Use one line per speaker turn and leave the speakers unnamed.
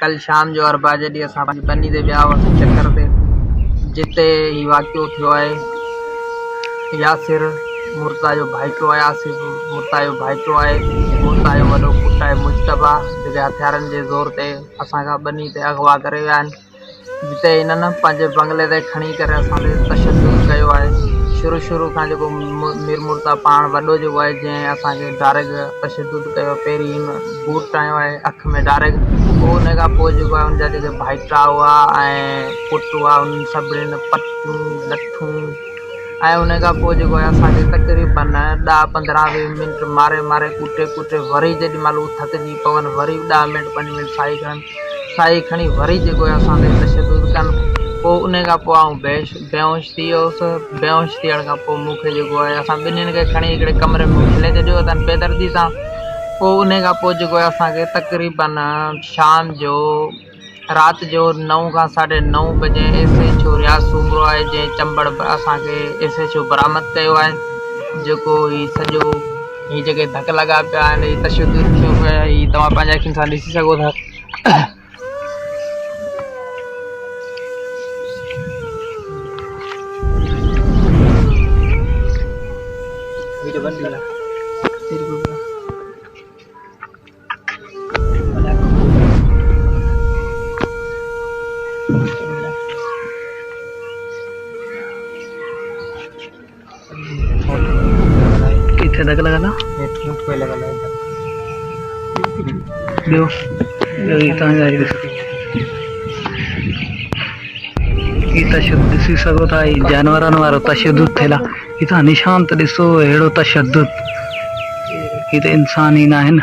कल शाम जो 4 बजे ॾींहुं असां पंहिंजी बनी ते विया हुआसीं चकर ते, जिते ही वाक़ियो थियो आहे। यासिर मुर्ता जो भाइटो आहे, आसिफ मुर्ता जो भाइटो आहे, मुर्ता जो वॾो पुटु आहे मुजतबा, जेके हथियारनि जे ज़ोर ते असांखां बनी ते अगवा करे विया आहिनि, जिते हिननि पंहिंजे बंगले ते खणी करे असां ते तशदुद कयो आहे। शुरू खां जेको मीर मुर्ता पाण वॾो जेको आहे, जंहिं असांखे डायरेक्ट तशदुद कयो, पहिरीं हिन बूट टायो आहे अख में डायरेक्ट, पोइ उन खां पोइ जेको आहे उनजा जेके भाइटा हुआ ऐं पुटु हुआ, उन सभिनीनि पटियूं लठूं ऐं उन खां पोइ जेको आहे असांखे तक़रीबन 10-15-20 मिंट मारे कूटे वरी जेॾी महिल हू थकिजी पवनि, वरी 10 मिंट 5 मिंट साई खणी वरी जेको आहे असां ते तशदुद कनि। पोइ उन खां पोइ आउं बेहोश थी वियुसि। बेहोश थियण खां पोइ मूंखे जेको आहे असां ॿिन्हिनि खे खणी हिकिड़े कमरे में खिले छॾियो अथनि बेदर्दी सां। पोइ उन खां पोइ जेको आहे असांखे तक़रीबन शाम जो राति जो 9 खां 9:30 बजे SHO रियाज़ सूमरो आहे, जंहिं चंबड़ असांखे SHO बरामद कयो आहे। जेको ही सॼो ही जेके धक लॻा पिया आहिनि, ही तशदुद थियो पियो आहे, ही तव्हां पंहिंजे अखियुनि सां ॾिसी सघो था।
किथे धक लगा था? तशदुद ॾिसी सघो था, जानवरनि वारो तशदुद थियल आहे। निशान त ॾिसो, अहिड़ो तशदुद, ही त इंसान ई न आहिनि।